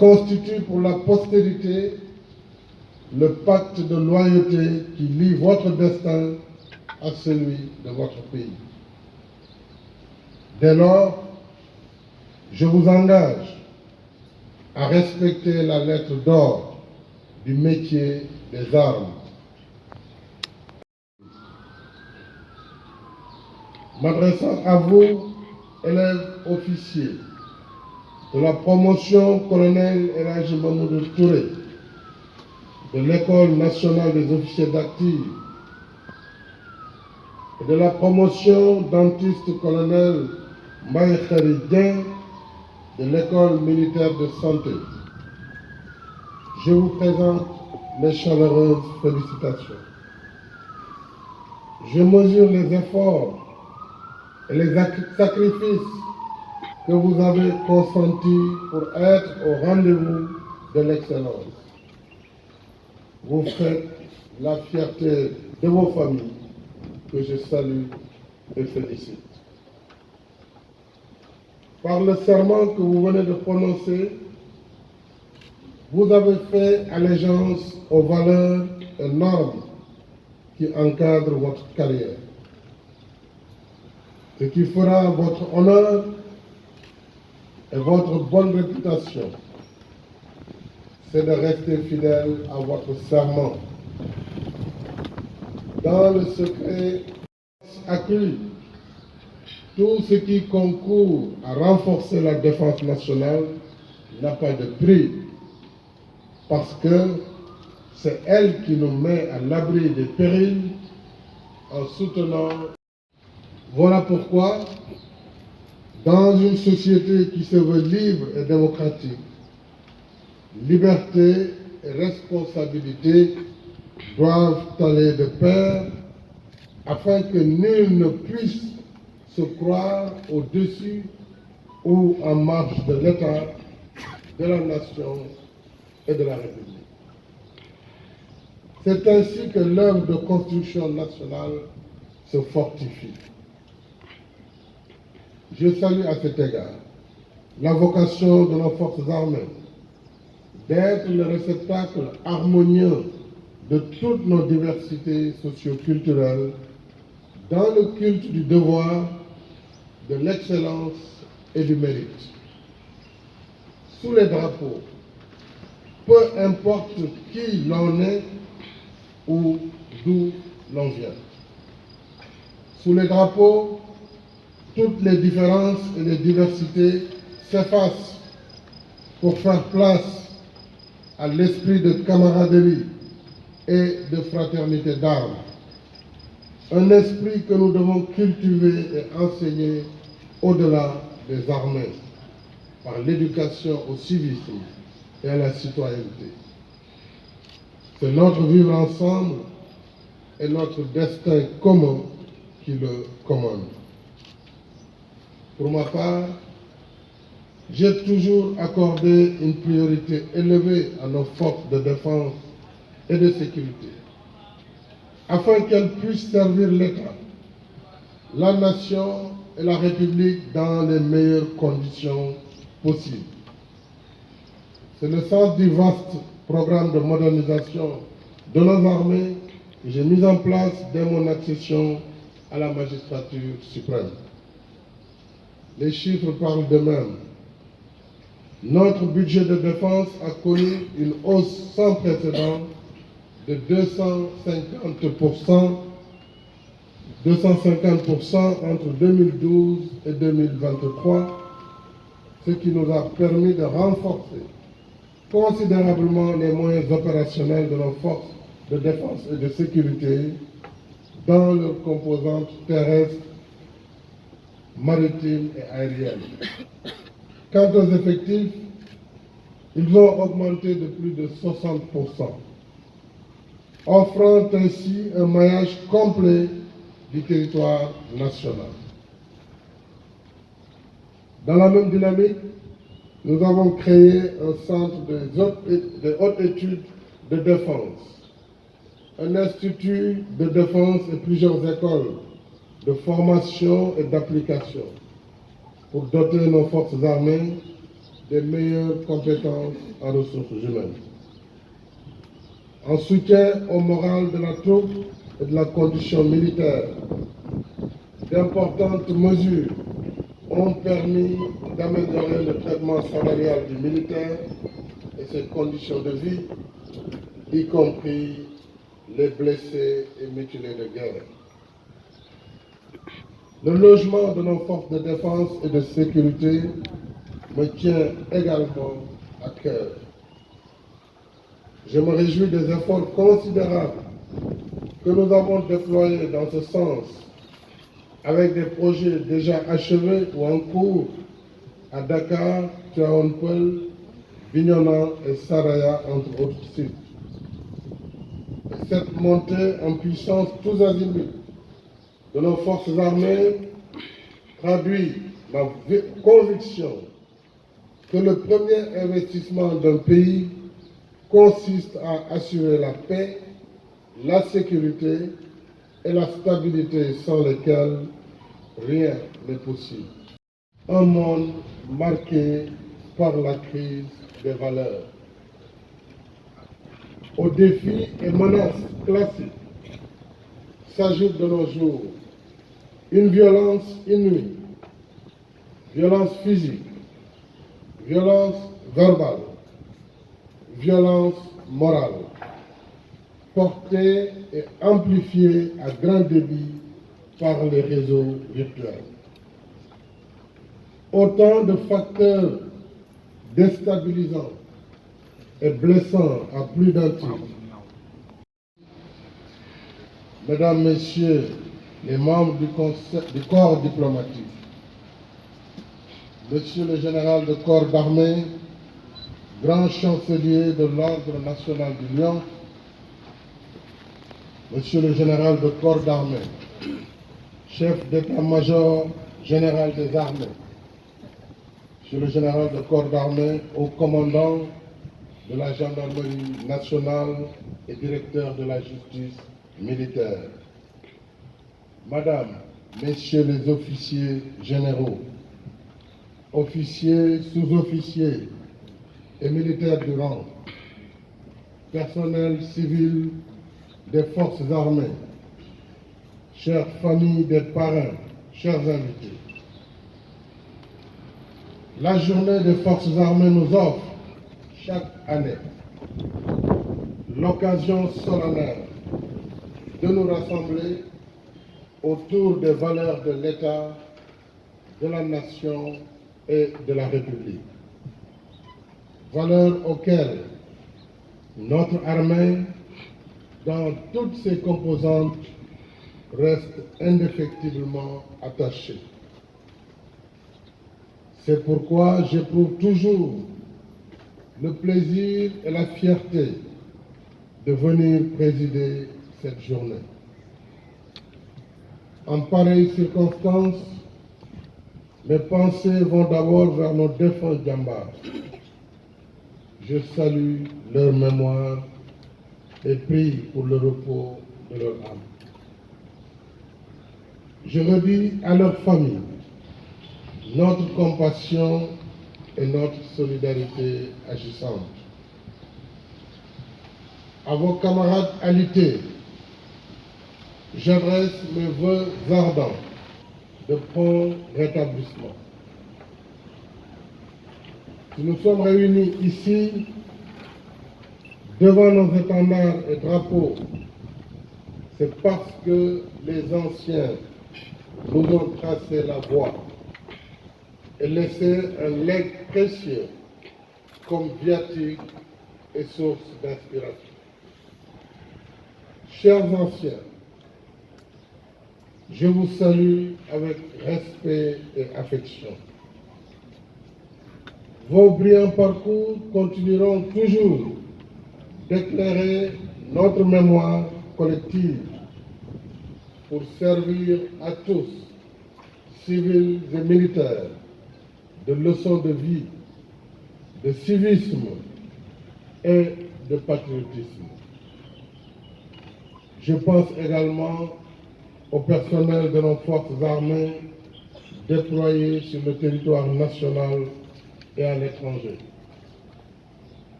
constitue pour la postérité le pacte de loyauté qui lie votre destin à celui de votre pays. Dès lors, je vous engage à respecter la lettre d'or du métier des armes. M'adressant à vous, élèves officiers de la promotion colonel Elhadji Mamadou Touré, de l'École nationale des officiers d'active et de la promotion dentiste colonel Mbaye Khary Dieng de l'École militaire de santé, je vous présente mes chaleureuses félicitations. Je mesure les efforts et les sacrifices que vous avez consentis pour être au rendez-vous de l'excellence. Vous faites la fierté de vos familles que je salue et félicite. Par le serment que vous venez de prononcer, vous avez fait allégeance aux valeurs et normes qui encadrent votre carrière. Ce qui fera votre honneur et votre bonne réputation, c'est de rester fidèle à votre serment. Dans le secret accru, tout ce qui concourt à renforcer la défense nationale n'a pas de prix, parce que c'est elle qui nous met à l'abri des périls en soutenant. Voilà pourquoi, dans une société qui se veut libre et démocratique, liberté et responsabilité doivent aller de pair afin que nul ne puisse se croire au-dessus ou en marge de l'État, de la nation et de la République. C'est ainsi que l'œuvre de construction nationale se fortifie. Je salue à cet égard la vocation de nos forces armées d'être le réceptacle harmonieux de toutes nos diversités socio-culturelles dans le culte du devoir, de l'excellence et du mérite. Sous les drapeaux, peu importe qui l'on est ou d'où l'on vient. Sous les drapeaux, toutes les différences et les diversités s'effacent pour faire place à l'esprit de camaraderie et de fraternité d'armes. Un esprit que nous devons cultiver et enseigner au-delà des armées, par l'éducation au civisme et à la citoyenneté. C'est notre vivre ensemble et notre destin commun qui le commande. Pour ma part, j'ai toujours accordé une priorité élevée à nos forces de défense et de sécurité, afin qu'elles puissent servir l'État, la nation et la République dans les meilleures conditions possibles. C'est le sens du vaste programme de modernisation de nos armées que j'ai mis en place dès mon accession à la magistrature suprême. Les chiffres parlent d'eux-mêmes. Notre budget de défense a connu une hausse sans précédent de 250% entre 2012 et 2023, ce qui nous a permis de renforcer considérablement les moyens opérationnels de nos forces de défense et de sécurité dans leurs composantes terrestres, maritimes et aériennes. Quant aux effectifs, ils ont augmenté de plus de 60%, offrant ainsi un maillage complet du territoire national. Dans la même dynamique, nous avons créé un centre de haute études de défense, un institut de défense et plusieurs écoles de formation et d'application pour doter nos forces armées des meilleures compétences en ressources humaines. En soutien au moral de la troupe et de la condition militaire, d'importantes mesures ont permis d'améliorer le traitement salarial du militaire et ses conditions de vie, y compris les blessés et mutilés de guerre. Le logement de nos forces de défense et de sécurité me tient également à cœur. Je me réjouis des efforts considérables que nous avons déployés dans ce sens, avec des projets déjà achevés ou en cours à Dakar, Tivaouane-Peulh, Bignona et Saraya, entre autres sites. Et cette montée en puissance tous azimuts de nos forces armées traduit ma conviction que le premier investissement d'un pays consiste à assurer la paix, la sécurité et la stabilité sans lesquelles rien n'est possible. Un monde marqué par la crise des valeurs. Aux défis et menaces classiques s'ajoute de nos jours une violence inouïe, violence physique, violence verbale, violence morale, portée et amplifiée à grand débit par les réseaux virtuels. Autant de facteurs déstabilisants et blessants à plus d'un titre. Mesdames, Messieurs les membres du corps diplomatique, Monsieur le général de corps d'armée, grand chancelier de l'Ordre national du Lion, Monsieur le général de corps d'armée, chef d'état-major général des armées, Monsieur le général de corps d'armée, haut commandant de la gendarmerie nationale et directeur de la justice militaire, Madame, Messieurs les officiers généraux, officiers, sous-officiers et militaires du rang, personnel civil des forces armées, chères familles des parrains, chers invités. La journée des forces armées nous offre chaque année l'occasion solennelle de nous rassembler autour des valeurs de l'État, de la nation et de la République. Valeurs auxquelles notre armée, dans toutes ses composantes, reste indéfectiblement attachée. C'est pourquoi j'éprouve toujours le plaisir et la fierté de venir présider cette journée. En pareille circonstance, mes pensées vont d'abord vers nos défunts Djambars. Je salue leur mémoire et prie pour le repos de leur âme. Je redis à leur famille notre compassion et notre solidarité agissante. À vos camarades alités, j'adresse mes vœux ardents de prompt rétablissement. Si nous sommes réunis ici, devant nos étendards et drapeaux, c'est parce que les anciens nous ont tracé la voie et laissé un legs précieux comme viatique et source d'inspiration. Chers anciens, je vous salue avec respect et affection. Vos brillants parcours continueront toujours d'éclairer notre mémoire collective pour servir à tous, civils et militaires, de leçons de vie, de civisme et de patriotisme. Je pense également au personnel de nos forces armées déployés sur le territoire national et à l'étranger.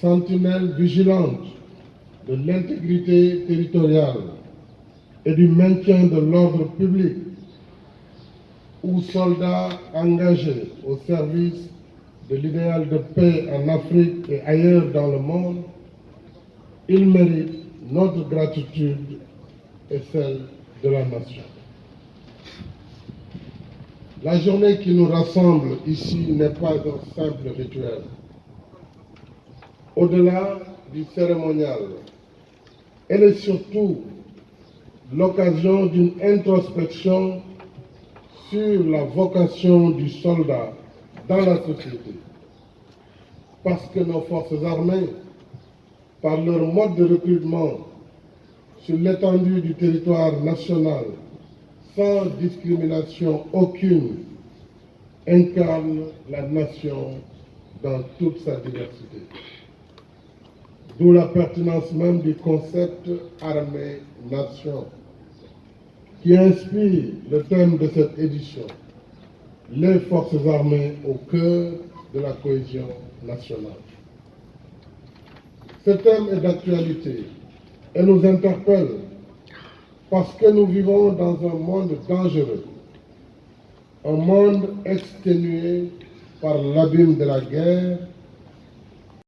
Sentinelle vigilante de l'intégrité territoriale et du maintien de l'ordre public, ou soldats engagés au service de l'idéal de paix en Afrique et ailleurs dans le monde, ils méritent notre gratitude et celle de la nation. La journée qui nous rassemble ici n'est pas un simple rituel. Au-delà du cérémonial, elle est surtout l'occasion d'une introspection sur la vocation du soldat dans la société. Parce que nos forces armées, par leur mode de recrutement sur l'étendue du territoire national, sans discrimination aucune, incarnent la nation dans toute sa diversité. D'où la pertinence même du concept armée-nation, qui inspire le thème de cette édition, les forces armées au cœur de la cohésion nationale. Ce thème est d'actualité et nous interpelle parce que nous vivons dans un monde dangereux, un monde exténué par l'abîme de la guerre